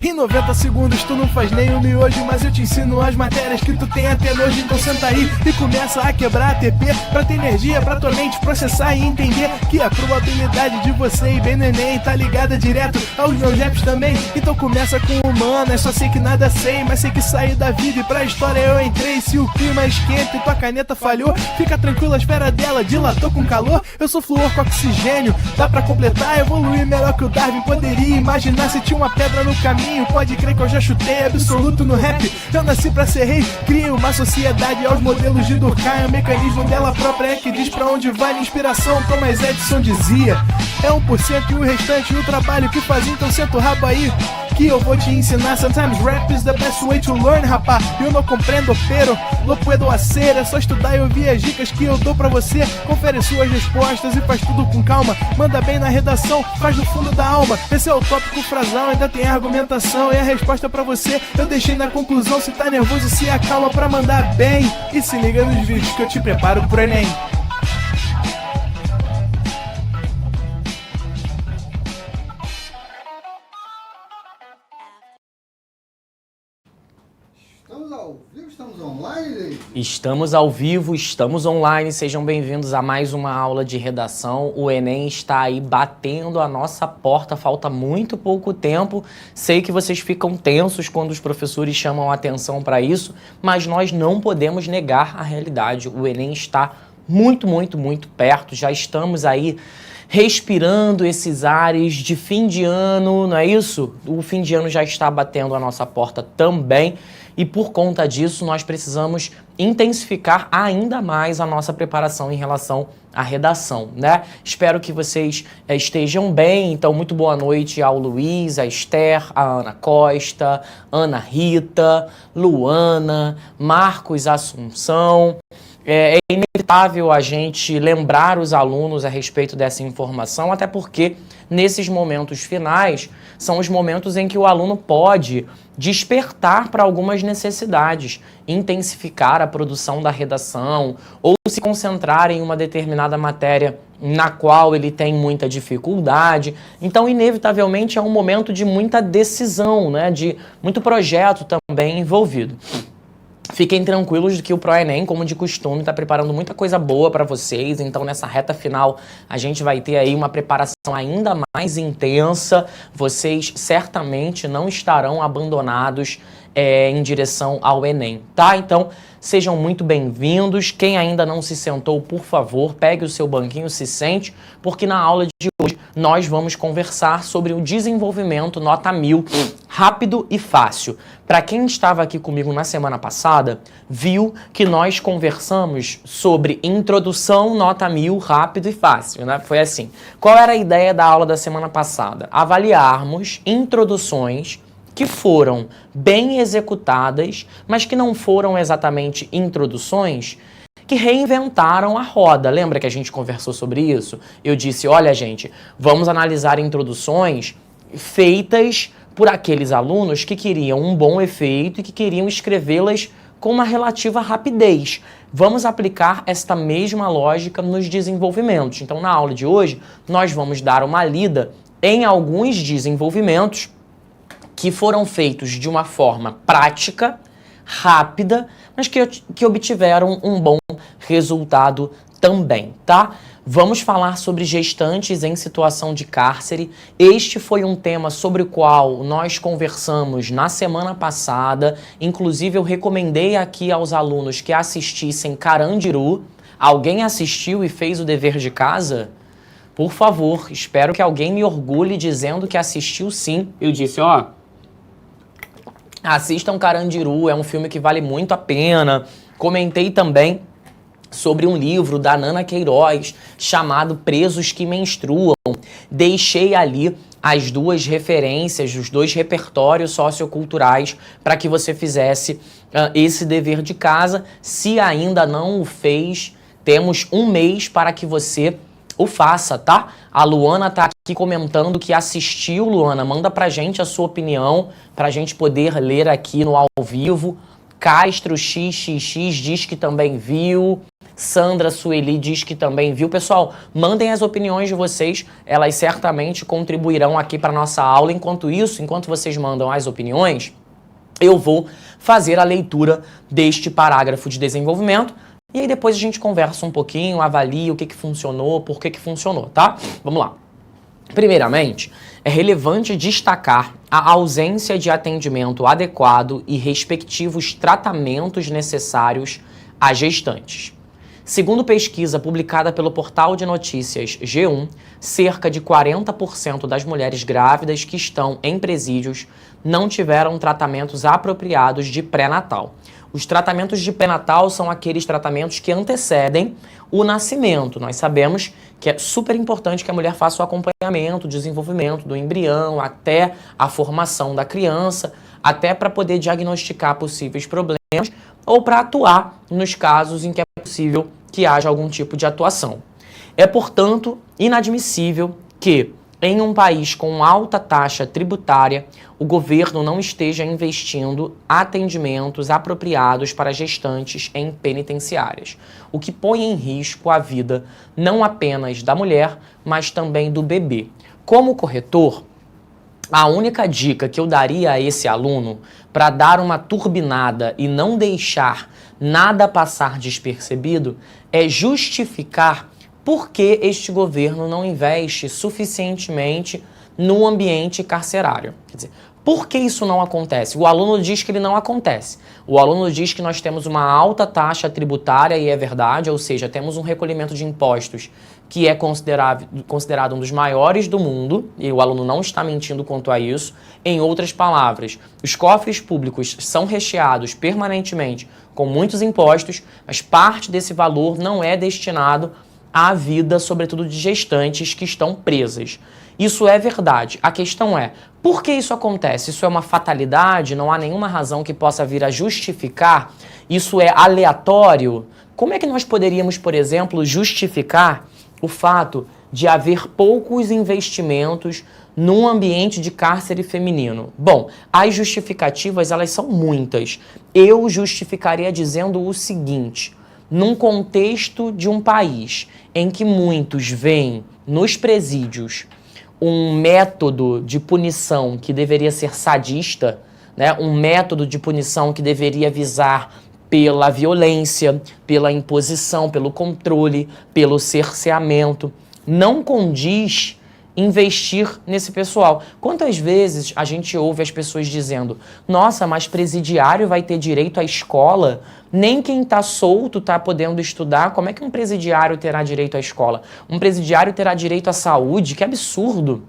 Em 90 segundos tu não faz nem um miojo, mas eu te ensino as matérias que tu tem até nojo. Então senta aí e começa a quebrar a TP pra ter energia pra tua mente processar e entender que a probabilidade de você ir bem no Enem tá ligada direto aos meus raps também. Então começa com humanas, só sei que nada sei, mas sei que saí da vida e pra história eu entrei. Se o clima esquenta e tua caneta falhou, fica tranquilo, a espera dela dilatou com calor. Eu sou flúor com oxigênio, dá pra completar, evoluir melhor que o Darwin poderia imaginar. Se tinha uma pedra no caminho, pode crer que eu já chutei absoluto no rap. Eu nasci pra ser rei, criei uma sociedade aos modelos de Durkheim. O mecanismo dela própria é que diz pra onde vai minha inspiração. Thomas Edison dizia: é 1% e o restante o trabalho que faz. Então senta o rabo aí que eu vou te ensinar. Sometimes rap is the best way to learn, rapá. Eu não compreendo, pero não puedo hacer. É só estudar e ouvir as dicas que eu dou pra você. Confere suas respostas e faz tudo com calma. Manda bem na redação, faz do fundo da alma. Esse é o tópico frasal, ainda tem argumentação. E a resposta pra você eu deixei na conclusão. Se tá nervoso, se acalma pra mandar bem. E se liga nos vídeos que eu te preparo pro Enem. Estamos ao vivo, estamos online? Estamos ao vivo, estamos online, sejam bem-vindos a mais uma aula de redação. O Enem está aí batendo a nossa porta, falta muito pouco tempo. Sei que vocês ficam tensos quando os professores chamam a atenção para isso, mas nós não podemos negar a realidade. O Enem está muito perto, já estamos aí respirando esses ares de fim de ano, não é isso? O fim de ano já está batendo a nossa porta também. E por conta disso, nós precisamos intensificar ainda mais a nossa preparação em relação à redação, né? Espero que vocês estejam bem. Então, muito boa noite ao Luiz, a Esther, a Ana Costa, Ana Rita, Luana, Marcos Assunção. É inevitável a gente lembrar os alunos a respeito dessa informação, até porque nesses momentos finais são os momentos em que o aluno pode despertar para algumas necessidades, intensificar a produção da redação ou se concentrar em uma determinada matéria na qual ele tem muita dificuldade. Então, inevitavelmente, é um momento de muita decisão, né? De muito projeto também envolvido. Fiquem tranquilos de que o ProEnem, como de costume, está preparando muita coisa boa para vocês. Então, nessa reta final, a gente vai ter aí uma preparação ainda mais intensa. Vocês certamente não estarão abandonados em direção ao Enem, tá? Então, sejam muito bem-vindos. Quem ainda não se sentou, por favor, pegue o seu banquinho, se sente, porque na aula de hoje nós vamos conversar sobre o desenvolvimento nota 1000, rápido e fácil. Para quem estava aqui comigo na semana passada, viu que nós conversamos sobre introdução nota 1000, rápido e fácil, né? Foi assim. Qual era a ideia da aula da semana passada? Avaliarmos introduções que foram bem executadas, mas que não foram exatamente introduções, que reinventaram a roda. Lembra que a gente conversou sobre isso? Eu disse, olha gente, vamos analisar introduções feitas por aqueles alunos que queriam um bom efeito e que queriam escrevê-las com uma relativa rapidez. Vamos aplicar esta mesma lógica nos desenvolvimentos. Então, na aula de hoje, nós vamos dar uma lida em alguns desenvolvimentos que foram feitos de uma forma prática, rápida, mas que obtiveram um bom resultado também, tá? Vamos falar sobre gestantes em situação de cárcere. Este foi um tema sobre o qual nós conversamos na semana passada. Inclusive, eu recomendei aqui aos alunos que assistissem Carandiru. Alguém assistiu e fez o dever de casa? Por favor, espero que alguém me orgulhe dizendo que assistiu sim. Eu disse, ó, assistam Carandiru, é um filme que vale muito a pena. Comentei também sobre um livro da Nana Queiroz chamado Presos que Menstruam. Deixei ali as duas referências, os dois repertórios socioculturais para que você fizesse esse dever de casa. Se ainda não o fez, temos um mês para que você o faça, tá? A Luana tá aqui comentando que assistiu. Luana, manda pra gente a sua opinião, pra gente poder ler aqui no ao vivo. Castro XXX diz que também viu. Sandra Sueli diz que também viu. Pessoal, mandem as opiniões de vocês, elas certamente contribuirão aqui para nossa aula. Enquanto isso, enquanto vocês mandam as opiniões, eu vou fazer a leitura deste parágrafo de desenvolvimento e aí depois a gente conversa um pouquinho, avalia o que funcionou, por que funcionou, tá? Vamos lá. Primeiramente, é relevante destacar a ausência de atendimento adequado e respectivos tratamentos necessários a gestantes. Segundo pesquisa publicada pelo portal de notícias G1, cerca de 40% das mulheres grávidas que estão em presídios não tiveram tratamentos apropriados de pré-natal. Os tratamentos de pré-natal são aqueles tratamentos que antecedem o nascimento. Nós sabemos que é super importante que a mulher faça o acompanhamento, o desenvolvimento do embrião, até a formação da criança, até para poder diagnosticar possíveis problemas ou para atuar nos casos em que é possível que haja algum tipo de atuação. É, portanto, inadmissível que, em um país com alta taxa tributária, o governo não esteja investindo atendimentos apropriados para gestantes em penitenciárias, o que põe em risco a vida não apenas da mulher, mas também do bebê. Como corretor, a única dica que eu daria a esse aluno para dar uma turbinada e não deixar nada passar despercebido é justificar por que este governo não investe suficientemente no ambiente carcerário. Quer dizer, por que isso não acontece? O aluno diz que ele não acontece. O aluno diz que nós temos uma alta taxa tributária, e é verdade, ou seja, temos um recolhimento de impostos que é considerado um dos maiores do mundo, e o aluno não está mentindo quanto a isso. Em outras palavras, os cofres públicos são recheados permanentemente com muitos impostos, mas parte desse valor não é destinado à vida, sobretudo de gestantes que estão presas. Isso é verdade. A questão é, por que isso acontece? Isso é uma fatalidade? Não há nenhuma razão que possa vir a justificar? Isso é aleatório? Como é que nós poderíamos, por exemplo, justificar o fato de haver poucos investimentos num ambiente de cárcere feminino? Bom, as justificativas, elas são muitas. Eu justificaria dizendo o seguinte: num contexto de um país em que muitos veem nos presídios um método de punição que deveria ser sadista, né? Um método de punição que deveria visar pela violência, pela imposição, pelo controle, pelo cerceamento, não condiz investir nesse pessoal. Quantas vezes a gente ouve as pessoas dizendo: nossa, mas presidiário vai ter direito à escola? Nem quem está solto está podendo estudar. Como é que um presidiário terá direito à escola? Um presidiário terá direito à saúde? Que absurdo!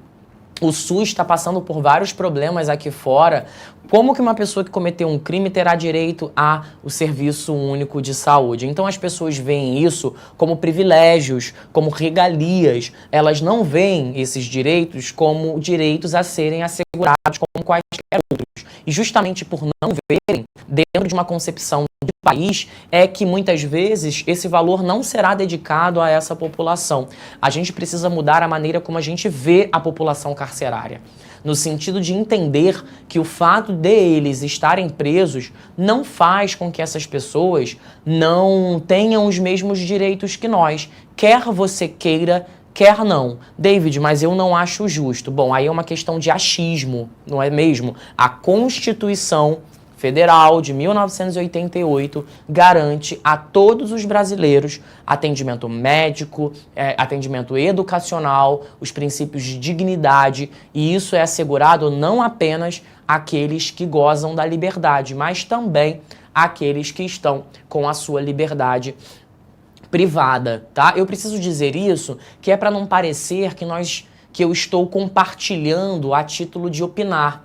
O SUS está passando por vários problemas aqui fora. Como que uma pessoa que cometeu um crime terá direito ao Serviço Único de Saúde? Então as pessoas veem isso como privilégios, como regalias. Elas não veem esses direitos como direitos a serem assegurados como quaisquer outros. E justamente por não verem, dentro de uma concepção de país, é que muitas vezes esse valor não será dedicado a essa população. A gente precisa mudar a maneira como a gente vê a população carcerária, no sentido de entender que o fato de eles estarem presos não faz com que essas pessoas não tenham os mesmos direitos que nós, quer você queira, quer não. David, mas eu não acho justo. Bom, aí é uma questão de achismo, não é mesmo? A Constituição Federal de 1988 garante a todos os brasileiros atendimento médico, atendimento educacional, os princípios de dignidade, e isso é assegurado não apenas àqueles que gozam da liberdade, mas também àqueles que estão com a sua liberdade privada, tá? Eu preciso dizer isso, que é para não parecer que eu estou compartilhando a título de opinar.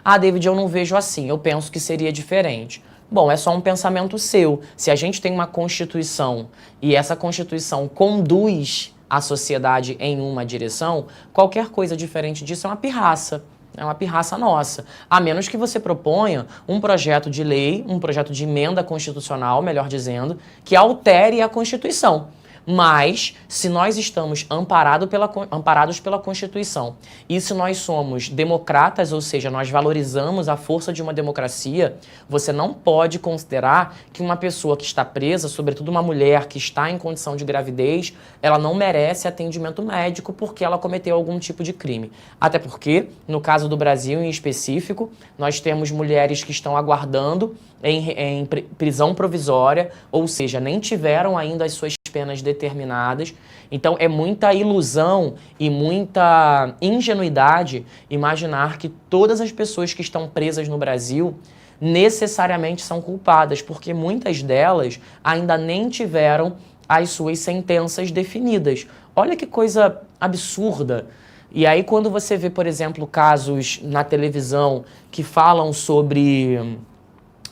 Ah, David, eu não vejo assim, eu penso que seria diferente. Bom, é só um pensamento seu. Se a gente tem uma Constituição e essa Constituição conduz a sociedade em uma direção, qualquer coisa diferente disso é uma pirraça. É uma pirraça nossa. A menos que você proponha um projeto de lei, um projeto de emenda constitucional, melhor dizendo, que altere a Constituição. Mas, se nós estamos amparados pela Constituição e se nós somos democratas, ou seja, nós valorizamos a força de uma democracia, você não pode considerar que uma pessoa que está presa, sobretudo uma mulher que está em condição de gravidez, ela não merece atendimento médico porque ela cometeu algum tipo de crime. Até porque, no caso do Brasil em específico, nós temos mulheres que estão aguardando em prisão provisória, ou seja, nem tiveram ainda as suas penas determinadas. Então é muita ilusão e muita ingenuidade imaginar que todas as pessoas que estão presas no Brasil necessariamente são culpadas, porque muitas delas ainda nem tiveram as suas sentenças definidas. Olha que coisa absurda. E aí quando você vê, por exemplo, casos na televisão que falam sobre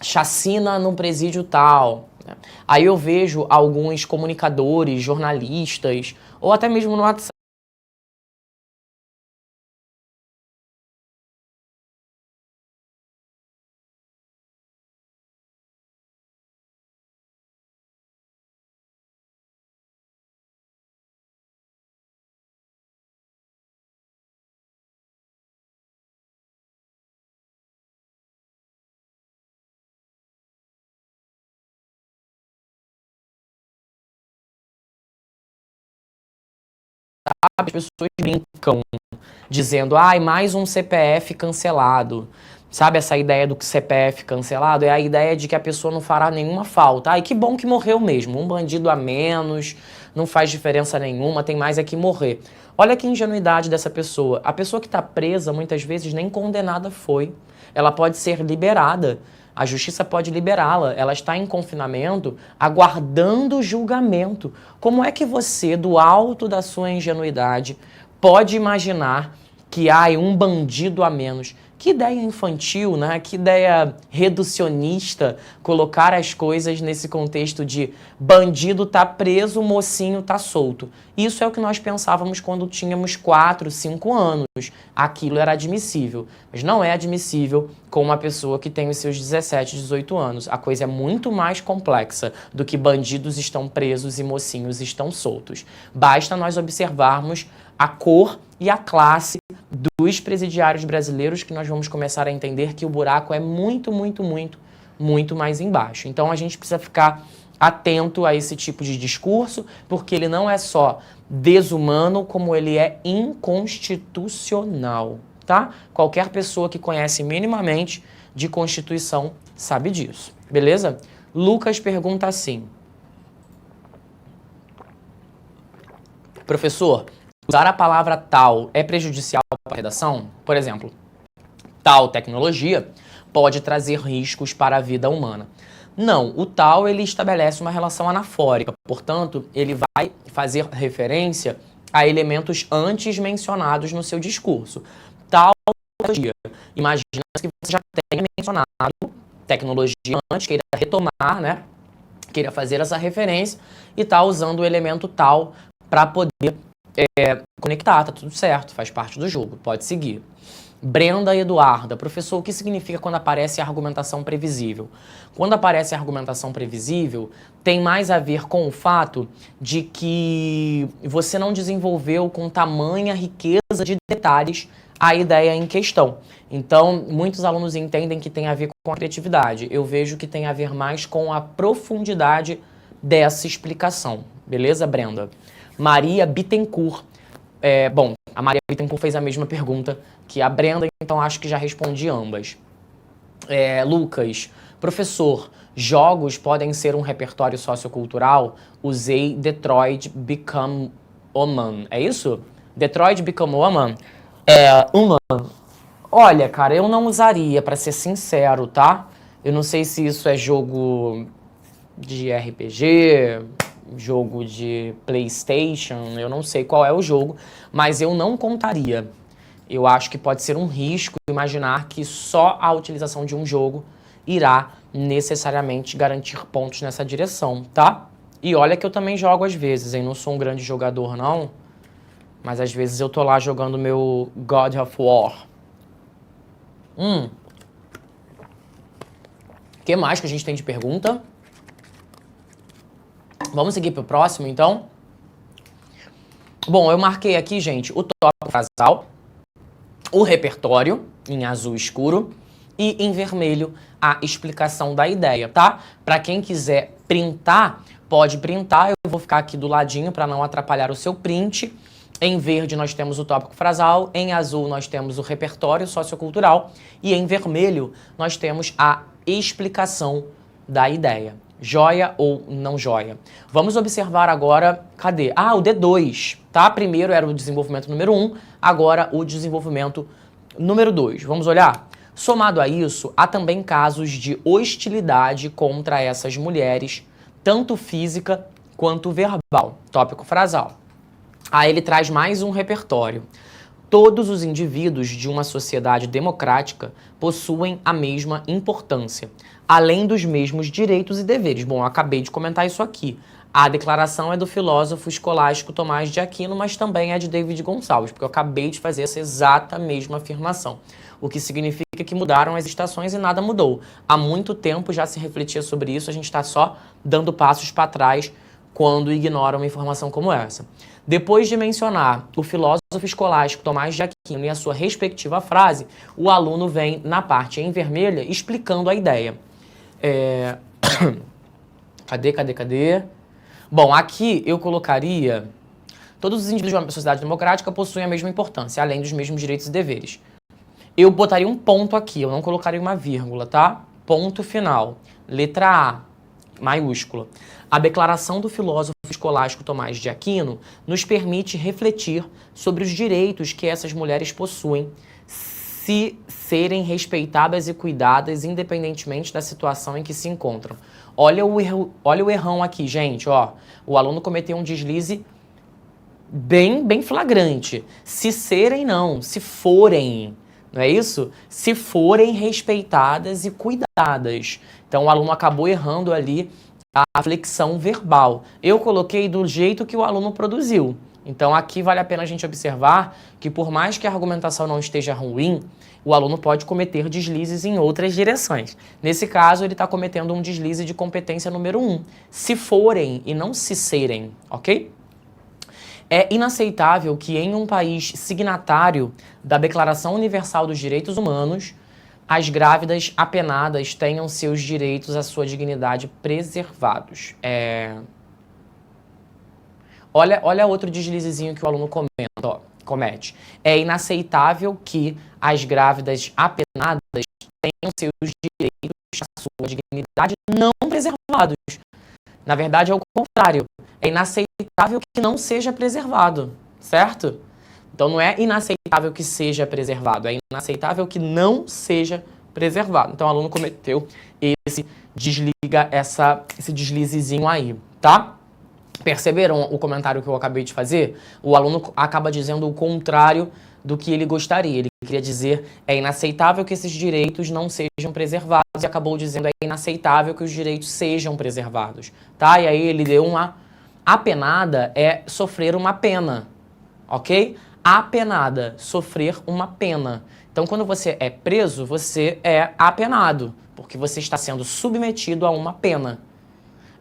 chacina no presídio tal, né? Aí eu vejo alguns comunicadores, jornalistas, ou até mesmo no WhatsApp, as pessoas brincam dizendo, ai, mais um CPF cancelado. Sabe essa ideia do CPF cancelado? É a ideia de que a pessoa não fará nenhuma falta. Ai, que bom que morreu mesmo. Um bandido a menos, não faz diferença nenhuma, tem mais é que morrer. Olha que ingenuidade dessa pessoa. A pessoa que está presa, muitas vezes, nem condenada foi. Ela pode ser liberada. A justiça pode liberá-la. Ela está em confinamento, aguardando julgamento. Como é que você, do alto da sua ingenuidade, pode imaginar que há um bandido a menos? Que ideia infantil, né? Que ideia reducionista colocar as coisas nesse contexto de bandido tá preso, mocinho tá solto. Isso é o que nós pensávamos quando tínhamos 4, 5 anos. Aquilo era admissível. Mas não é admissível com uma pessoa que tem os seus 17, 18 anos. A coisa é muito mais complexa do que bandidos estão presos e mocinhos estão soltos. Basta nós observarmos a cor e a classe dos presidiários brasileiros que nós vamos começar a entender que o buraco é muito, muito, muito, muito mais embaixo. Então a gente precisa ficar atento a esse tipo de discurso, porque ele não é só desumano, como ele é inconstitucional, tá? Qualquer pessoa que conhece minimamente de Constituição sabe disso, beleza? Lucas pergunta assim: professor, usar a palavra tal é prejudicial para a redação? Por exemplo, tal tecnologia pode trazer riscos para a vida humana. Não, o tal ele estabelece uma relação anafórica, portanto, ele vai fazer referência a elementos antes mencionados no seu discurso. Tal tecnologia, imagina que você já tenha mencionado tecnologia antes, queira retomar, né? Queira fazer essa referência e está usando o elemento tal para poder conectar, tá tudo certo, faz parte do jogo, pode seguir. Brenda Eduarda, professor, o que significa quando aparece a argumentação previsível? Quando aparece a argumentação previsível, tem mais a ver com o fato de que você não desenvolveu com tamanha riqueza de detalhes a ideia em questão. Então, muitos alunos entendem que tem a ver com a criatividade. Eu vejo que tem a ver mais com a profundidade dessa explicação. Beleza, Brenda? Maria Bittencourt. Bom, a Maria Bittencourt fez a mesma pergunta que a Brenda, então acho que já respondi ambas. Lucas, professor, jogos podem ser um repertório sociocultural? Usei Detroit Become Human. É isso? Detroit Become Human? Human. Olha, cara, eu não usaria, pra ser sincero, tá? Eu não sei se isso é jogo de RPG, jogo de PlayStation, eu não sei qual é o jogo, mas eu não contaria. Eu acho que pode ser um risco imaginar que só a utilização de um jogo irá necessariamente garantir pontos nessa direção, tá? E olha que eu também jogo às vezes, hein? Não sou um grande jogador, não, mas às vezes eu tô lá jogando meu God of War. O que mais que a gente tem de pergunta? Vamos seguir pro próximo, então? Bom, eu marquei aqui, gente, o tópico frasal, o repertório, em azul escuro, e em vermelho, a explicação da ideia, tá? Para quem quiser printar, pode printar. Eu vou ficar aqui do ladinho para não atrapalhar o seu print. Em verde nós temos o tópico frasal, em azul nós temos o repertório sociocultural e em vermelho nós temos a explicação da ideia. Joia ou não joia? Vamos observar agora, cadê? Ah, o D2, tá? Primeiro era o desenvolvimento número 1, agora o desenvolvimento número 2. Vamos olhar? Somado a isso, há também casos de hostilidade contra essas mulheres, tanto física quanto verbal. Tópico frasal. Aí ele traz mais um repertório. Todos os indivíduos de uma sociedade democrática possuem a mesma importância, além dos mesmos direitos e deveres. Bom, eu acabei de comentar isso aqui. A declaração é do filósofo escolástico Tomás de Aquino, mas também é de David Gonçalves, porque eu acabei de fazer essa exata mesma afirmação. O que significa que mudaram as estações e nada mudou. Há muito tempo já se refletia sobre isso, a gente está só dando passos para trás quando ignora uma informação como essa. Depois de mencionar o filósofo escolástico Tomás de Aquino e a sua respectiva frase, o aluno vem na parte em vermelha explicando a ideia. Cadê? Bom, aqui eu colocaria: todos os indivíduos de uma sociedade democrática possuem a mesma importância, além dos mesmos direitos e deveres. Eu botaria um ponto aqui, eu não colocaria uma vírgula, tá? Ponto final. Letra A, maiúscula. A declaração do filósofo escolástico Tomás de Aquino nos permite refletir sobre os direitos que essas mulheres possuem, se serem respeitadas e cuidadas independentemente da situação em que se encontram. Olha o errão aqui, gente, ó. O aluno cometeu um deslize bem flagrante. Se serem, não. Se forem, não é isso? Se forem respeitadas e cuidadas. Então o aluno acabou errando ali a flexão verbal. Eu coloquei do jeito que o aluno produziu. Então aqui vale a pena a gente observar que por mais que a argumentação não esteja ruim, o aluno pode cometer deslizes em outras direções. Nesse caso, ele está cometendo um deslize de competência número 1. Se forem e não se serem, ok? É inaceitável que em um país signatário da Declaração Universal dos Direitos Humanos, as grávidas apenadas tenham seus direitos à sua dignidade preservados. Olha outro deslizezinho que o aluno comete. É inaceitável que as grávidas apenadas tenham seus direitos à sua dignidade não preservados. Na verdade, é o contrário. É inaceitável que não seja preservado, certo? Então não é inaceitável que seja preservado, é inaceitável que não seja preservado. Então o aluno cometeu esse deslizezinho aí, tá? Perceberam o comentário que eu acabei de fazer? O aluno acaba dizendo o contrário do que ele gostaria. Ele queria dizer é inaceitável que esses direitos não sejam preservados e acabou dizendo é inaceitável que os direitos sejam preservados, tá? E aí ele deu uma apenada é sofrer uma pena, ok? Apenada, sofrer uma pena. Então, quando você é preso, você é apenado, porque você está sendo submetido a uma pena.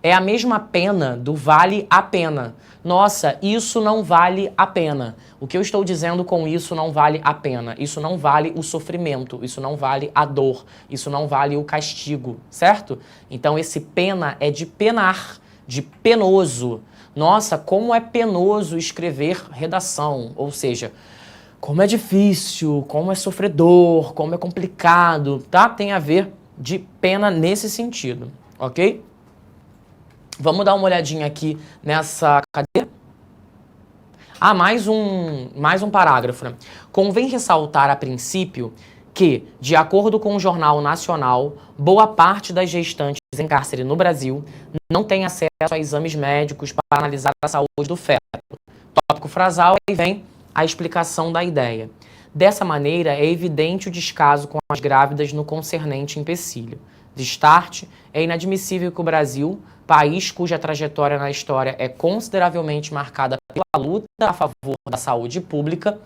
É a mesma pena do vale a pena. Nossa, isso não vale a pena. O que eu estou dizendo com isso não vale a pena. Isso não vale o sofrimento, isso não vale a dor, isso não vale o castigo, certo? Então, esse pena é de penar, de penoso. Nossa, como é penoso escrever redação, ou seja, como é difícil, como é sofredor, como é complicado, tá? Tem a ver de pena nesse sentido, ok? Vamos dar uma olhadinha aqui nessa cadeira. Ah, mais um parágrafo, né? Convém ressaltar a princípio que, de acordo com o Jornal Nacional, boa parte das gestantes em cárcere no Brasil não tem acesso a exames médicos para analisar a saúde do feto. Tópico frasal, aí vem a explicação da ideia. Dessa maneira, é evidente o descaso com as grávidas no concernente empecilho. Destarte, é inadmissível que o Brasil, país cuja trajetória na história é consideravelmente marcada pela luta a favor da saúde pública,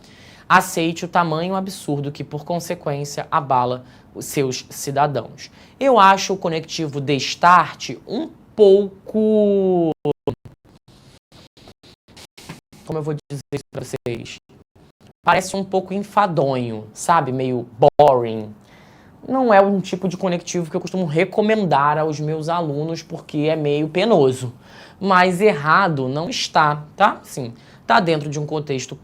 aceite o tamanho absurdo que, por consequência, abala os seus cidadãos. Eu acho o conectivo destarte um pouco como eu vou dizer isso pra vocês? Parece um pouco enfadonho, sabe? Meio boring. Não é um tipo de conectivo que eu costumo recomendar aos meus alunos, porque é meio penoso. Mas errado não está, tá? Sim, tá dentro de um contexto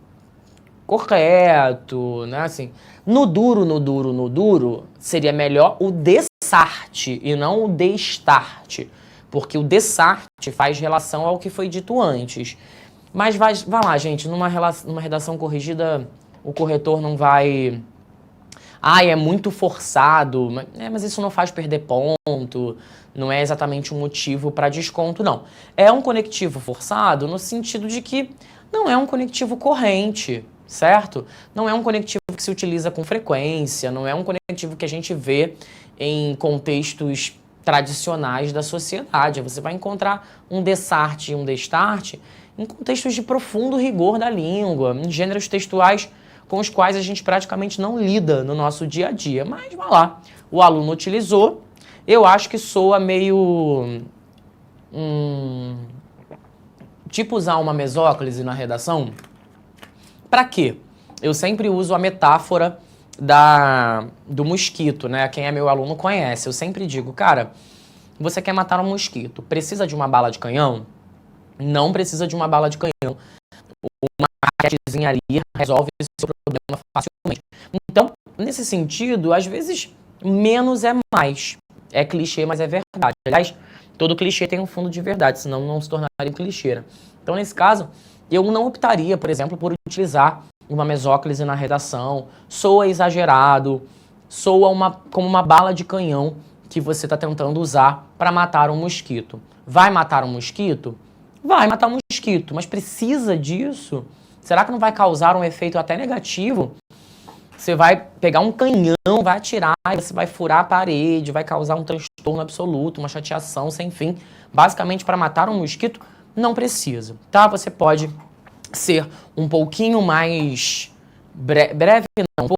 correto, né? Assim, no duro, seria melhor o dessarte e não o destarte. Porque o dessarte faz relação ao que foi dito antes. Mas vai lá, gente, numa redação corrigida, o corretor não vai... é muito forçado, mas isso não faz perder ponto, não é exatamente um motivo para desconto, não. É um conectivo forçado no sentido de que não é um conectivo corrente, certo? Não é um conectivo que se utiliza com frequência, não é um conectivo que a gente vê em contextos tradicionais da sociedade. Você vai encontrar um dessarte e um destarte em contextos de profundo rigor da língua, em gêneros textuais com os quais a gente praticamente não lida no nosso dia a dia. Mas, vai lá, o aluno utilizou, eu acho que soa meio... tipo usar uma mesóclise na redação. Pra quê? Eu sempre uso a metáfora do mosquito, né? Quem é meu aluno conhece. Eu sempre digo, cara, você quer matar um mosquito, precisa de uma bala de canhão? Não precisa de uma bala de canhão. Uma raquetezinha ali resolve esse seu problema facilmente. Então, nesse sentido, às vezes, menos é mais. É clichê, mas é verdade. Aliás, todo clichê tem um fundo de verdade, senão não se tornaria um clichê. Então, nesse caso, eu não optaria, por exemplo, por utilizar uma mesóclise na redação. Soa exagerado, soa como uma bala de canhão que você está tentando usar para matar um mosquito. Vai matar um mosquito? Vai matar um mosquito, mas precisa disso? Será que não vai causar um efeito até negativo? Você vai pegar um canhão, vai atirar, você vai furar a parede, vai causar um transtorno absoluto, uma chateação sem fim. Basicamente, para matar um mosquito, não precisa, tá? Você pode ser um pouquinho mais breve, não,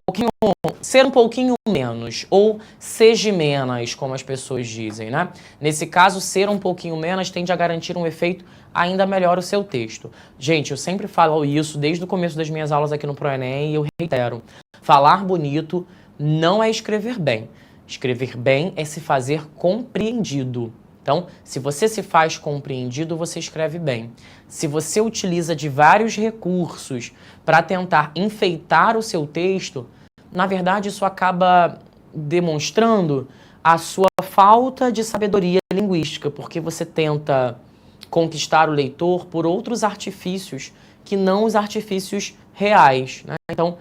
ser um pouquinho menos, ou seja menos, como as pessoas dizem, né? Nesse caso, ser um pouquinho menos tende a garantir um efeito ainda melhor o seu texto. Gente, eu sempre falo isso desde o começo das minhas aulas aqui no ProEnem e eu reitero. Falar bonito não é escrever bem. Escrever bem é se fazer compreendido. Então, se você se faz compreendido, você escreve bem. Se você utiliza de vários recursos para tentar enfeitar o seu texto, na verdade isso acaba demonstrando a sua falta de sabedoria linguística, porque você tenta conquistar o leitor por outros artifícios que não os artifícios reais, né? Então,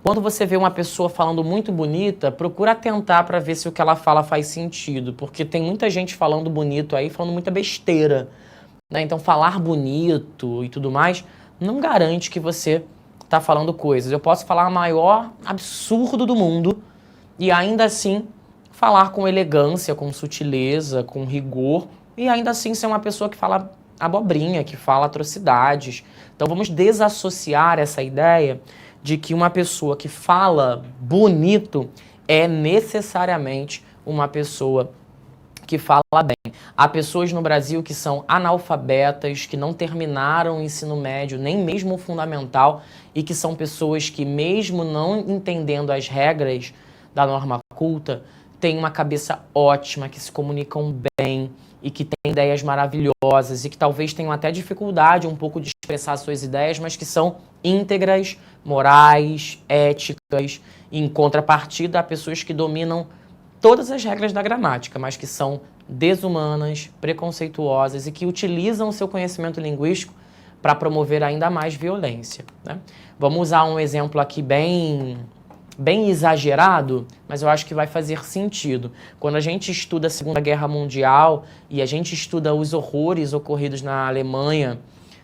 quando você vê uma pessoa falando muito bonita, procura atentar para ver se o que ela fala faz sentido, porque tem muita gente falando bonito aí, falando muita besteira, né? Então, falar bonito e tudo mais não garante que você está falando coisas. Eu posso falar o maior absurdo do mundo e ainda assim falar com elegância, com sutileza, com rigor, e ainda assim ser uma pessoa que fala abobrinha, que fala atrocidades. Então vamos desassociar essa ideia de que uma pessoa que fala bonito é necessariamente uma pessoa que fala bem. Há pessoas no Brasil que são analfabetas, que não terminaram o ensino médio, nem mesmo o fundamental, e que são pessoas que, mesmo não entendendo as regras da norma culta, têm uma cabeça ótima, que se comunicam bem e que têm ideias maravilhosas e que talvez tenham até dificuldade um pouco de expressar suas ideias, mas que são íntegras, morais, éticas, e em contrapartida há pessoas que dominam todas as regras da gramática, mas que são desumanas, preconceituosas e que utilizam o seu conhecimento linguístico para promover ainda mais violência, né? Vamos usar um exemplo aqui bem exagerado, mas eu acho que vai fazer sentido. Quando a gente estuda a Segunda Guerra Mundial e a gente estuda os horrores ocorridos na Alemanha,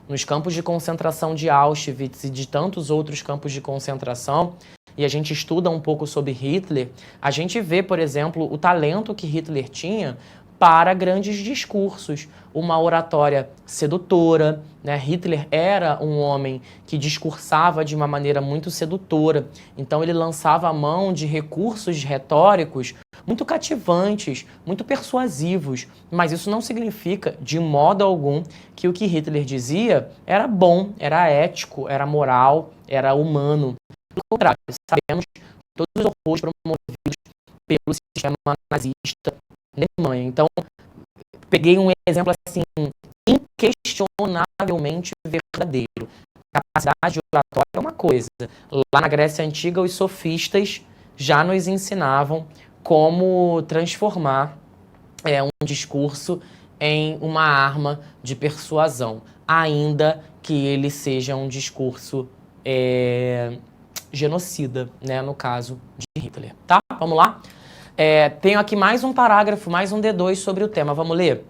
nos campos de concentração de Auschwitz e de tantos outros campos de concentração, e a gente estuda um pouco sobre Hitler, a gente vê, por exemplo, o talento que Hitler tinha para grandes discursos, uma oratória sedutora, né? Hitler era um homem que discursava de uma maneira muito sedutora, então ele lançava a mão de recursos retóricos muito cativantes, muito persuasivos. Mas isso não significa, de modo algum, que o que Hitler dizia era bom, era ético, era moral, era humano. Pelo contrário, sabemos todos os horrores promovidos pelo sistema nazista na Alemanha. Então, peguei um exemplo assim, inquestionavelmente verdadeiro. Capacidade oratória é uma coisa. Lá na Grécia Antiga, os sofistas já nos ensinavam como transformar um discurso em uma arma de persuasão, ainda que ele seja um discurso genocida, né, no caso de Hitler. Tá? Vamos lá? Tenho aqui mais um parágrafo, mais um D2 sobre o tema. Vamos ler?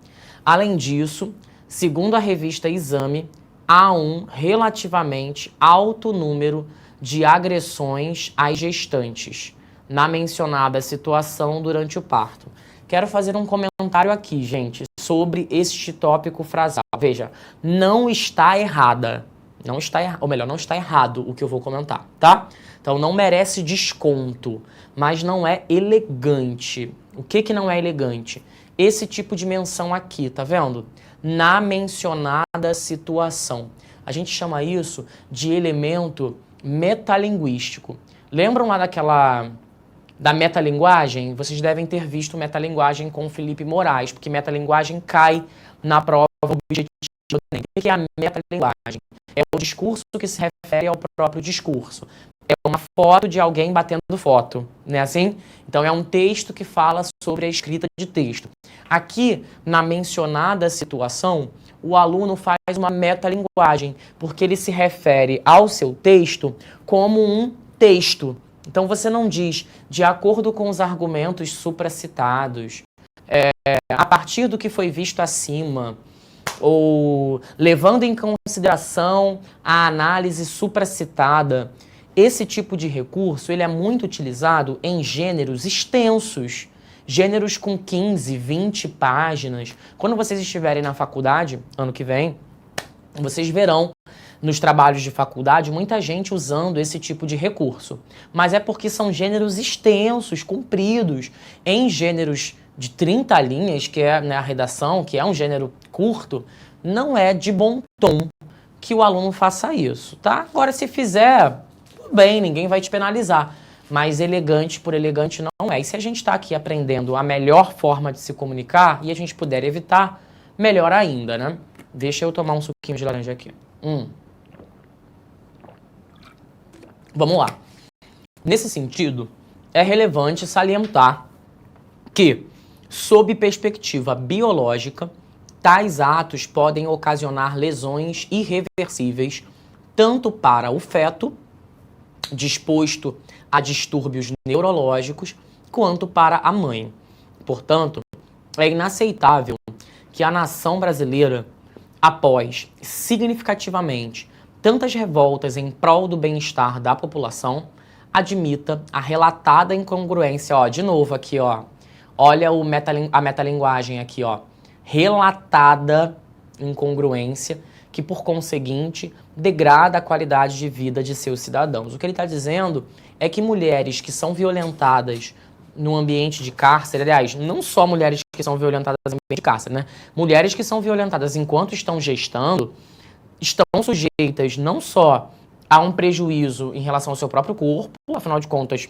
Além disso, segundo a revista Exame, há um relativamente alto número de agressões às gestantes na mencionada situação durante o parto. Quero fazer um comentário aqui, gente, sobre este tópico frasal. Veja, não está errada. Não está ou melhor, não está errado o que eu vou comentar, tá? Então não merece desconto, mas não é elegante. O que não é elegante? Esse tipo de menção aqui, tá vendo? Na mencionada situação. A gente chama isso de elemento metalinguístico. Lembram lá da metalinguagem? Vocês devem ter visto metalinguagem com o Felipe Moraes, porque metalinguagem cai na prova objetiva. O que é a metalinguagem? É o discurso que se refere ao próprio discurso. É uma foto de alguém batendo foto, não é assim? Então é um texto que fala sobre a escrita de texto. Aqui, na mencionada situação, o aluno faz uma metalinguagem, porque ele se refere ao seu texto como um texto. Então você não diz, de acordo com os argumentos supracitados, a partir do que foi visto acima, ou levando em consideração a análise supracitada. Esse tipo de recurso ele é muito utilizado em gêneros extensos, gêneros com 15, 20 páginas. Quando vocês estiverem na faculdade, ano que vem, vocês verão nos trabalhos de faculdade muita gente usando esse tipo de recurso. Mas é porque são gêneros extensos, compridos. Em gêneros de 30 linhas, que é, né, a redação, que é um gênero curto, não é de bom tom que o aluno faça isso, tá? Agora, se fizer, tudo bem, ninguém vai te penalizar. Mas elegante por elegante não é. E se a gente está aqui aprendendo a melhor forma de se comunicar e a gente puder evitar, melhor ainda, né? Deixa eu tomar um suquinho de laranja aqui. Vamos lá. Nesse sentido, é relevante salientar que, sob perspectiva biológica, tais atos podem ocasionar lesões irreversíveis tanto para o feto, disposto a distúrbios neurológicos, quanto para a mãe. Portanto, é inaceitável que a nação brasileira, após significativamente tantas revoltas em prol do bem-estar da população, admita a relatada incongruência, de novo aqui, olha a metalinguagem aqui, relatada incongruência, que por conseguinte degrada a qualidade de vida de seus cidadãos. O que ele está dizendo é que mulheres que são violentadas no ambiente de cárcere, aliás, não só mulheres que são violentadas no ambiente de cárcere, né? Mulheres que são violentadas enquanto estão gestando, estão sujeitas não só a um prejuízo em relação ao seu próprio corpo, afinal de contas,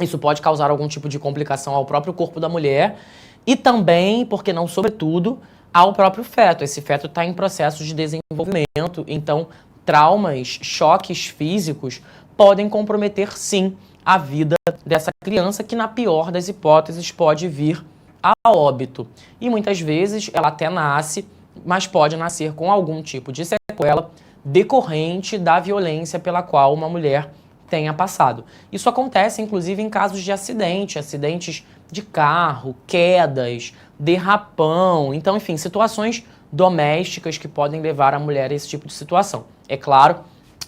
isso pode causar algum tipo de complicação ao próprio corpo da mulher, e também, porque não sobretudo, ao próprio feto. Esse feto está em processo de desenvolvimento, então traumas, choques físicos podem comprometer, sim, a vida dessa criança, que na pior das hipóteses pode vir a óbito. E muitas vezes ela até nasce, mas pode nascer com algum tipo de sequela decorrente da violência pela qual uma mulher tenha passado. Isso acontece, inclusive, em casos de acidentes de carro, quedas, derrapão, então, enfim, situações domésticas que podem levar a mulher a esse tipo de situação. É claro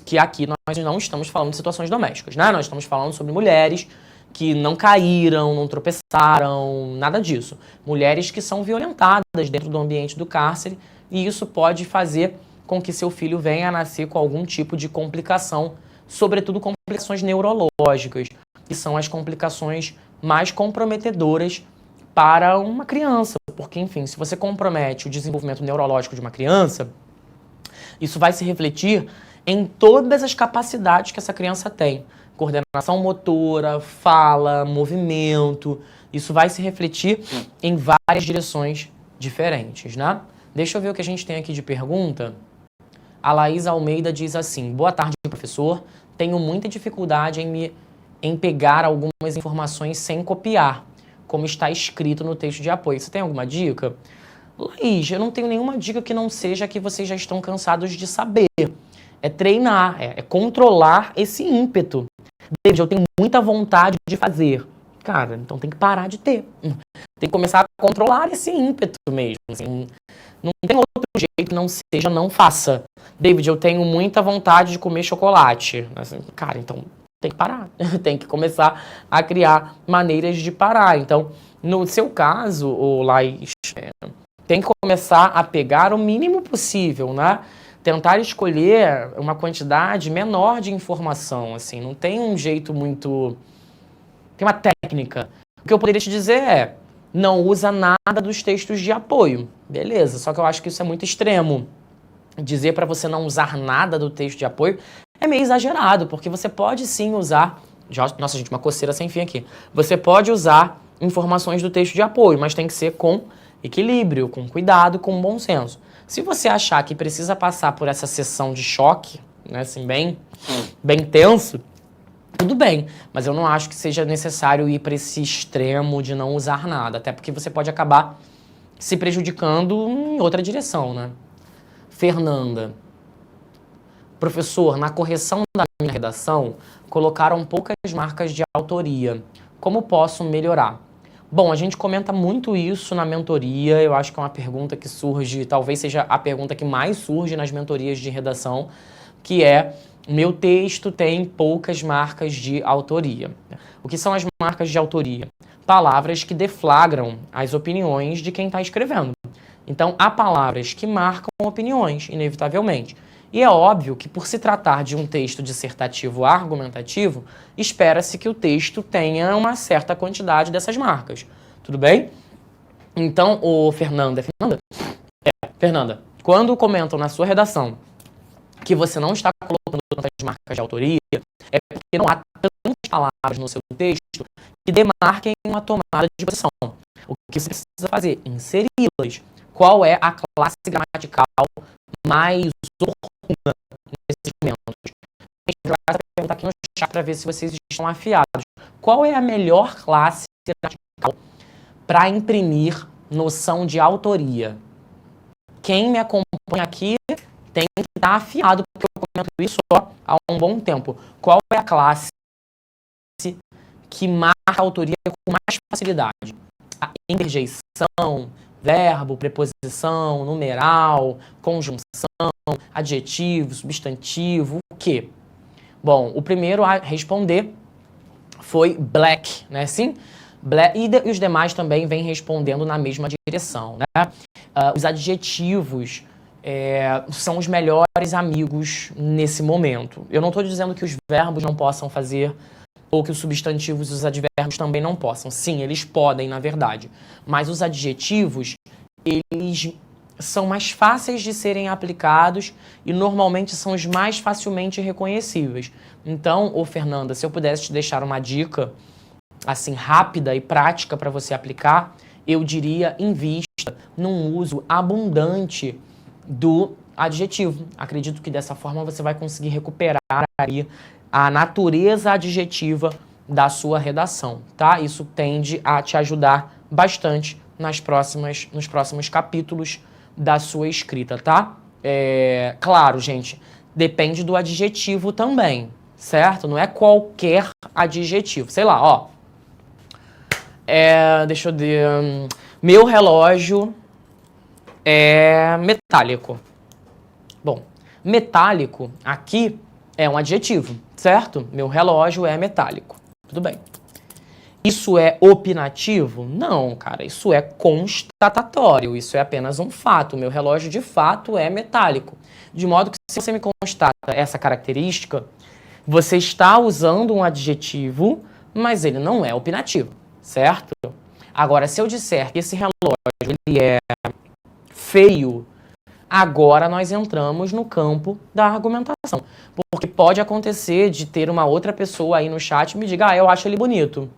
que aqui nós não estamos falando de situações domésticas, né? Nós estamos falando sobre mulheres que não caíram, não tropeçaram, nada disso. Mulheres que são violentadas dentro do ambiente do cárcere, e isso pode fazer com que seu filho venha a nascer com algum tipo de complicação, sobretudo complicações neurológicas. e são as complicações mais comprometedoras para uma criança, porque, enfim, se você compromete o desenvolvimento neurológico de uma criança, isso vai se refletir em todas as capacidades que essa criança tem. Coordenação motora, fala, movimento, isso vai se refletir em várias direções diferentes, né? Deixa eu ver o que a gente tem aqui de pergunta. A Laís Almeida diz assim: boa tarde, professor. Tenho muita dificuldade em pegar algumas informações sem copiar, como está escrito no texto de apoio. Você tem alguma dica? Laís, eu não tenho nenhuma dica que não seja que vocês já estão cansados de saber. É treinar, é controlar esse ímpeto. David, eu tenho muita vontade de fazer. Cara, então tem que parar de ter. Tem que começar a controlar esse ímpeto mesmo. Assim, não tem outro jeito que não seja, não faça. David, eu tenho muita vontade de comer chocolate. Assim, cara, então tem que parar. Tem que começar a criar maneiras de parar. Então, no seu caso, Laís, tem que começar a pegar o mínimo possível, né? Tentar escolher uma quantidade menor de informação, assim, não tem um jeito muito... Tem uma técnica. O que eu poderia te dizer é, não usa nada dos textos de apoio. Beleza, só que eu acho que isso é muito extremo. Dizer para você não usar nada do texto de apoio é meio exagerado, porque você pode sim usar... Nossa, gente, uma coceira sem fim aqui. Você pode usar informações do texto de apoio, mas tem que ser com equilíbrio, com cuidado, com bom senso. Se você achar que precisa passar por essa sessão de choque, né, assim, bem tenso, tudo bem, mas eu não acho que seja necessário ir para esse extremo de não usar nada, até porque você pode acabar se prejudicando em outra direção, né? Fernanda. Professor, na correção da minha redação, colocaram poucas marcas de autoria. Como posso melhorar? Bom, a gente comenta muito isso na mentoria, eu acho que é uma pergunta que surge, talvez seja a pergunta que mais surge nas mentorias de redação, que é, meu texto tem poucas marcas de autoria. O que são as marcas de autoria? Palavras que deflagram as opiniões de quem está escrevendo. Então, há palavras que marcam opiniões, inevitavelmente. E é óbvio que, por se tratar de um texto dissertativo argumentativo, espera-se que o texto tenha uma certa quantidade dessas marcas. Tudo bem? Então, Fernanda, quando comentam na sua redação que você não está colocando tantas marcas de autoria, é porque não há tantas palavras no seu texto que demarquem uma tomada de posição. O que você precisa fazer? Inseri-las. Qual é a classe gramatical mais oportuna nesses momentos? A gente vai perguntar aqui no chat para ver se vocês estão afiados. Qual é a melhor classe gramatical para imprimir noção de autoria? Quem me acompanha aqui tem que estar afiado, porque eu comento isso há um bom tempo. Qual é a classe que marca a autoria com mais facilidade? A interjeição, verbo, preposição, numeral, conjunção, adjetivo, substantivo, o quê? Bom, o primeiro a responder foi black, né? Sim? Black, e os demais também vêm respondendo na mesma direção, né? Os adjetivos são os melhores amigos nesse momento. Eu não estou dizendo que os verbos não possam fazer ou que os substantivos e os advérbios também não possam. Sim, eles podem, na verdade. Mas os adjetivos, eles são mais fáceis de serem aplicados e normalmente são os mais facilmente reconhecíveis. Então, Fernanda, se eu pudesse te deixar uma dica assim rápida e prática para você aplicar, eu diria invista num uso abundante do adjetivo. Acredito que dessa forma você vai conseguir recuperar aí a natureza adjetiva da sua redação, tá? Isso tende a te ajudar bastante nos próximos capítulos da sua escrita, tá? Claro, gente, depende do adjetivo também, certo? Não é qualquer adjetivo. Sei lá, ó. Deixa eu ver. Meu relógio é metálico. Bom, metálico aqui é um adjetivo, certo? Meu relógio é metálico. Tudo bem. Isso é opinativo? Não, cara. Isso é constatatório. Isso é apenas um fato. Meu relógio, de fato, é metálico. De modo que, se você me constata essa característica, você está usando um adjetivo, mas ele não é opinativo, certo? Agora, se eu disser que esse relógio ele é feio, agora nós entramos no campo da argumentação. Porque pode acontecer de ter uma outra pessoa aí no chat e me diga, eu acho ele bonito.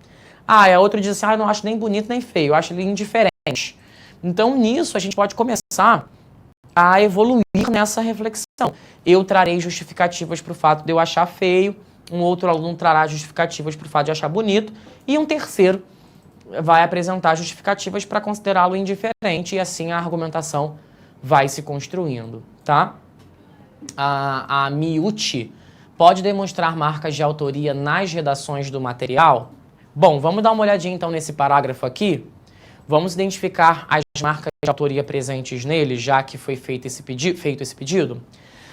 E a outra diz assim, eu não acho nem bonito nem feio, eu acho ele indiferente. Então, nisso, a gente pode começar a evoluir nessa reflexão. Eu trarei justificativas para o fato de eu achar feio, um outro aluno trará justificativas para o fato de achar bonito, e um terceiro vai apresentar justificativas para considerá-lo indiferente, e assim a argumentação vai se construindo, tá? A Miuchi pode demonstrar marcas de autoria nas redações do material? Bom, vamos dar uma olhadinha então nesse parágrafo aqui. Vamos identificar as marcas de autoria presentes nele, já que foi feito esse pedido.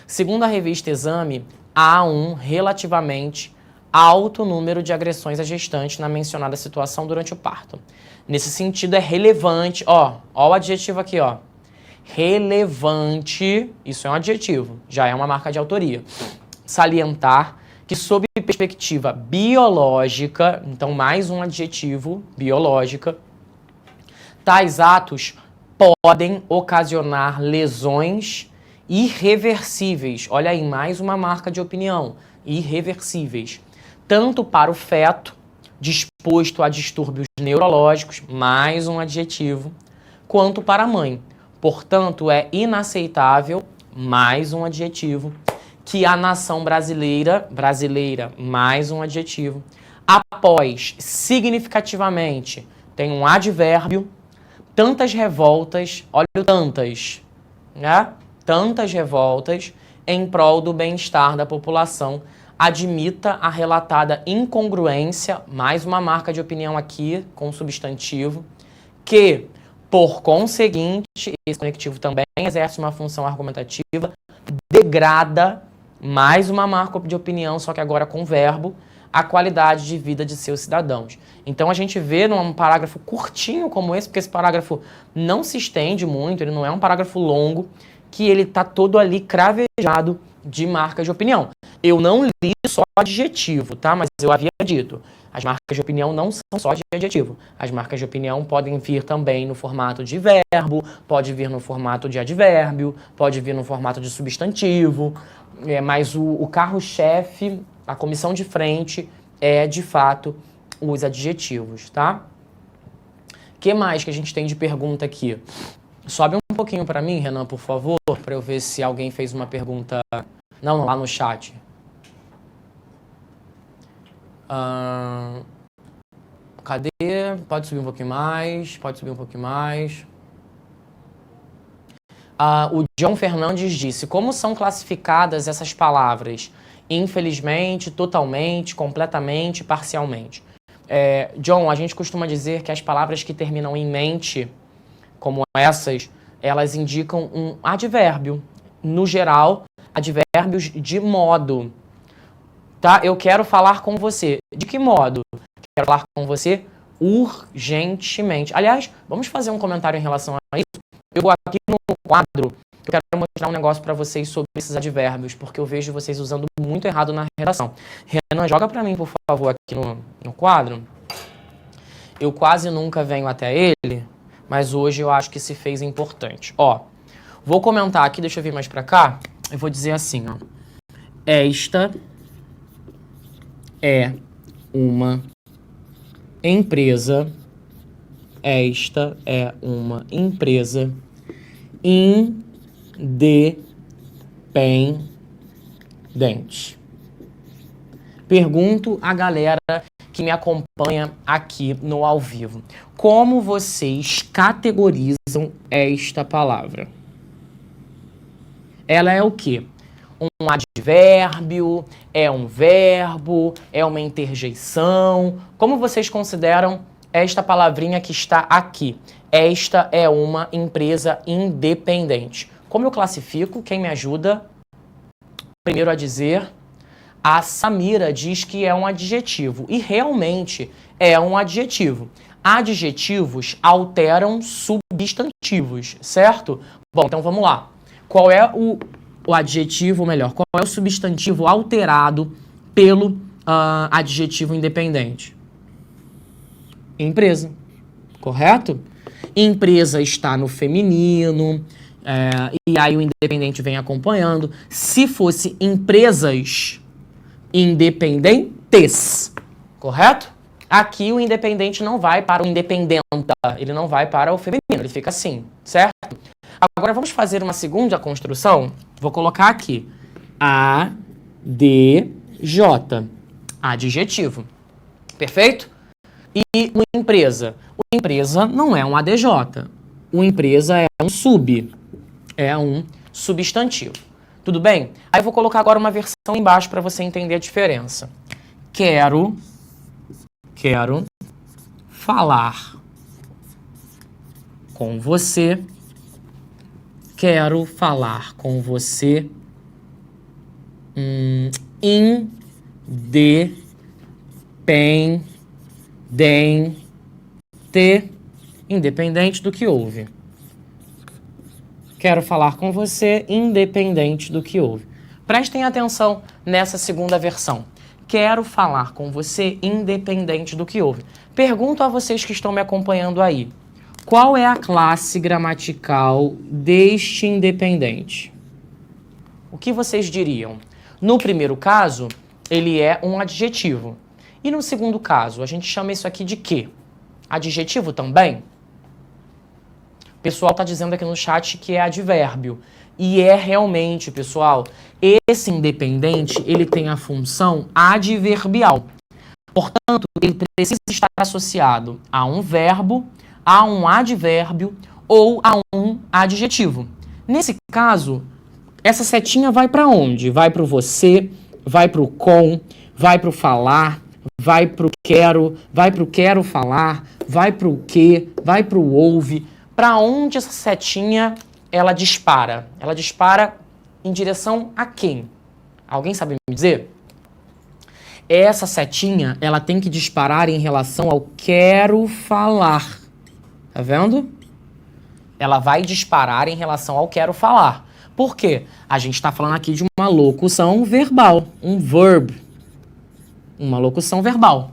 Segundo a revista Exame, há um relativamente alto número de agressões à gestante na mencionada situação durante o parto. Nesse sentido, é relevante, ó o adjetivo aqui, ó. Relevante, isso é um adjetivo, já é uma marca de autoria. Salientar que, sob perspectiva biológica, então mais um adjetivo, biológica, tais atos podem ocasionar lesões irreversíveis. Olha aí, mais uma marca de opinião, irreversíveis. Tanto para o feto, disposto a distúrbios neurológicos, mais um adjetivo, quanto para a mãe. Portanto, é inaceitável, mais um adjetivo, que a nação brasileira, mais um adjetivo, após significativamente, tem um advérbio, tantas revoltas, olha o tantas, né? Tantas revoltas em prol do bem-estar da população, admita a relatada incongruência, mais uma marca de opinião aqui, com substantivo, que, por conseguinte, esse conectivo também exerce uma função argumentativa, degrada, mais uma marca de opinião, só que agora com verbo, a qualidade de vida de seus cidadãos. Então a gente vê num parágrafo curtinho como esse, porque esse parágrafo não se estende muito, ele não é um parágrafo longo, que ele está todo ali cravejado de marcas de opinião. Eu não li só adjetivo, tá? Mas eu havia dito, as marcas de opinião não são só de adjetivo. As marcas de opinião podem vir também no formato de verbo, pode vir no formato de advérbio, pode vir no formato de substantivo, mas o carro-chefe, a comissão de frente, é, de fato, os adjetivos, tá? O que mais que a gente tem de pergunta aqui? Sobe um pouquinho para mim, Renan, por favor, para eu ver se alguém fez uma pergunta... Não, lá no chat. Cadê? Pode subir um pouquinho mais, o John Fernandes disse, como são classificadas essas palavras? Infelizmente, totalmente, completamente, parcialmente. John, a gente costuma dizer que as palavras que terminam em mente, como essas, elas indicam um advérbio. No geral, advérbios de modo. Tá? Eu quero falar com você. De que modo? Quero falar com você urgentemente. Aliás, vamos fazer um comentário em relação a isso. Eu vou aqui no quadro, eu quero mostrar um negócio para vocês sobre esses advérbios, porque eu vejo vocês usando muito errado na redação. Renan, joga para mim, por favor, aqui no quadro. Eu quase nunca venho até ele, mas hoje eu acho que se fez importante. Ó, vou comentar aqui, deixa eu vir mais para cá, eu vou dizer assim, ó. Esta é uma empresa, independente. Pergunto à galera que me acompanha aqui no ao vivo. Como vocês categorizam esta palavra? Ela é o quê? Um advérbio? É um verbo? É uma interjeição? Como vocês consideram esta palavrinha que está aqui? Esta é uma empresa independente. Como eu classifico? Quem me ajuda? Primeiro a dizer... A Samira diz que é um adjetivo, e realmente é um adjetivo. Adjetivos alteram substantivos, certo? Bom, então vamos lá. Qual é o adjetivo, ou melhor, qual é o substantivo alterado pelo adjetivo independente? Empresa. Correto? Empresa está no feminino, e aí o independente vem acompanhando. Se fosse empresas, independentes. Correto? Aqui o independente não vai para o independenta, ele não vai para o feminino, ele fica assim, certo? Agora vamos fazer uma segunda construção. Vou colocar aqui ADJ, adjetivo. Perfeito? E o empresa? O empresa não é um ADJ. O empresa é um substantivo. Tudo bem? Aí eu vou colocar agora uma versão embaixo para você entender a diferença. Quero falar com você. Quero falar com você. Independente do que houve. Quero falar com você independente do que houve. Prestem atenção nessa segunda versão. Quero falar com você independente do que houve. Pergunto a vocês que estão me acompanhando aí. Qual é a classe gramatical deste independente? O que vocês diriam? No primeiro caso, ele é um adjetivo. E no segundo caso, a gente chama isso aqui de quê? Adjetivo também? O pessoal está dizendo aqui no chat que é advérbio. E é realmente, pessoal, esse independente, ele tem a função adverbial. Portanto, ele precisa estar associado a um verbo, a um advérbio ou a um adjetivo. Nesse caso, essa setinha vai para onde? Vai para o você, vai para o com, vai para o falar, vai para o quero falar, vai para o que, vai para o ouve. Para onde essa setinha ela dispara? Ela dispara em direção a quem? Alguém sabe me dizer? Essa setinha, ela tem que disparar em relação ao quero falar. Tá vendo? Ela vai disparar em relação ao quero falar. Por quê? A gente está falando aqui de uma locução verbal, um verb. Uma locução verbal,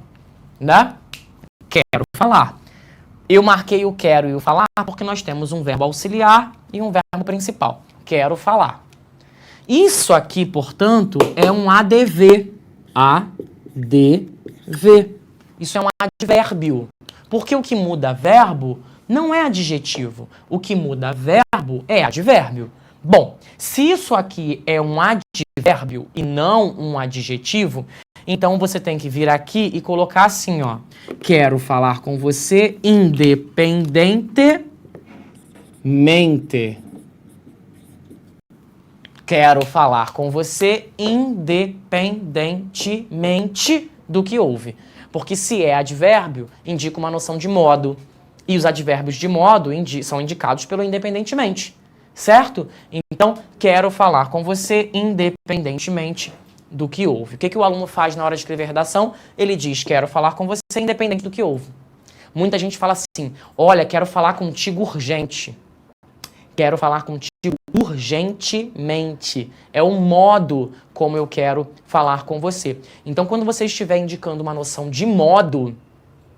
né? Quero falar. Eu marquei o quero e o falar porque nós temos um verbo auxiliar e um verbo principal. Quero falar. Isso aqui, portanto, é um ADV. ADV. Isso é um advérbio. Porque o que muda verbo não é adjetivo. O que muda verbo é advérbio. Bom, se isso aqui é um advérbio e não um adjetivo, então você tem que vir aqui e colocar assim, ó. Quero falar com você independentemente. Quero falar com você independentemente do que houve. Porque se é advérbio, indica uma noção de modo. E os advérbios de modo são indicados pelo independentemente. Certo? Então, quero falar com você independentemente do que houve. O que o aluno faz na hora de escrever redação? Ele diz, quero falar com você independente do que houve. Muita gente fala assim, olha, quero falar contigo urgente. Quero falar contigo urgentemente. É o modo como eu quero falar com você. Então, quando você estiver indicando uma noção de modo,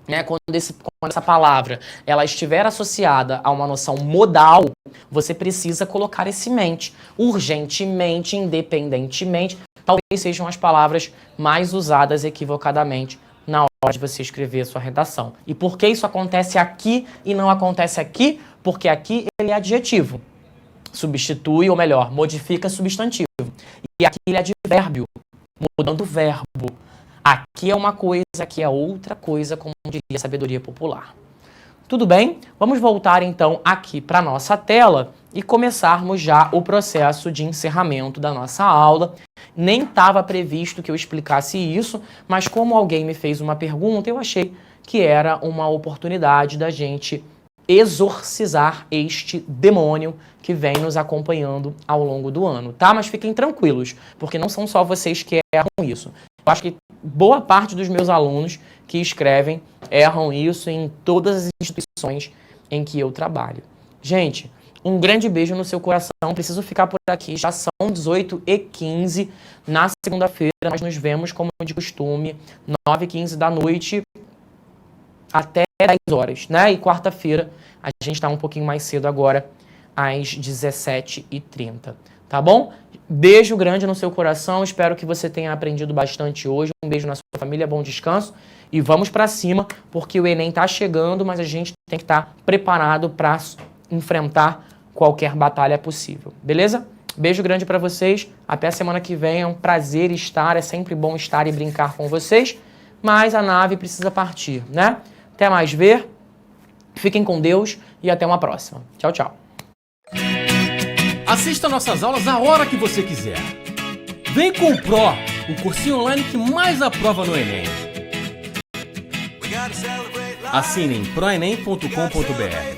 né, quando essa palavra ela estiver associada a uma noção modal, você precisa colocar esse mente. Urgentemente, independentemente, talvez sejam as palavras mais usadas equivocadamente na hora de você escrever a sua redação. E por que isso acontece aqui e não acontece aqui? Porque aqui ele é adjetivo. Substitui, ou melhor, modifica substantivo. E aqui ele é advérbio, mudando o verbo. Aqui é uma coisa, aqui é outra coisa, como diria a sabedoria popular. Tudo bem? Vamos voltar então aqui para a nossa tela e começarmos já o processo de encerramento da nossa aula. Nem estava previsto que eu explicasse isso, mas como alguém me fez uma pergunta, eu achei que era uma oportunidade da gente exorcizar este demônio que vem nos acompanhando ao longo do ano, tá? Mas fiquem tranquilos, porque não são só vocês que erram isso. Eu acho que boa parte dos meus alunos que escrevem erram isso em todas as instituições em que eu trabalho. Gente, um grande beijo no seu coração. Preciso ficar por aqui. Já são 18h15. Na segunda-feira nós nos vemos, como de costume, 9h15 da noite. até 10 horas, né? E quarta-feira a gente tá um pouquinho mais cedo agora, às 17h30, tá bom? Beijo grande no seu coração, espero que você tenha aprendido bastante hoje. Um beijo na sua família, bom descanso e vamos pra cima, porque o Enem tá chegando, mas a gente tem que estar preparado para enfrentar qualquer batalha possível, beleza? Beijo grande pra vocês, até a semana que vem, é um prazer estar, é sempre bom estar e brincar com vocês, mas a nave precisa partir, né? Até mais ver, fiquem com Deus e até uma próxima. Tchau, tchau. Assista nossas aulas a hora que você quiser. Vem com o Pro, o cursinho online que mais aprova no Enem. Assine em proenem.com.br.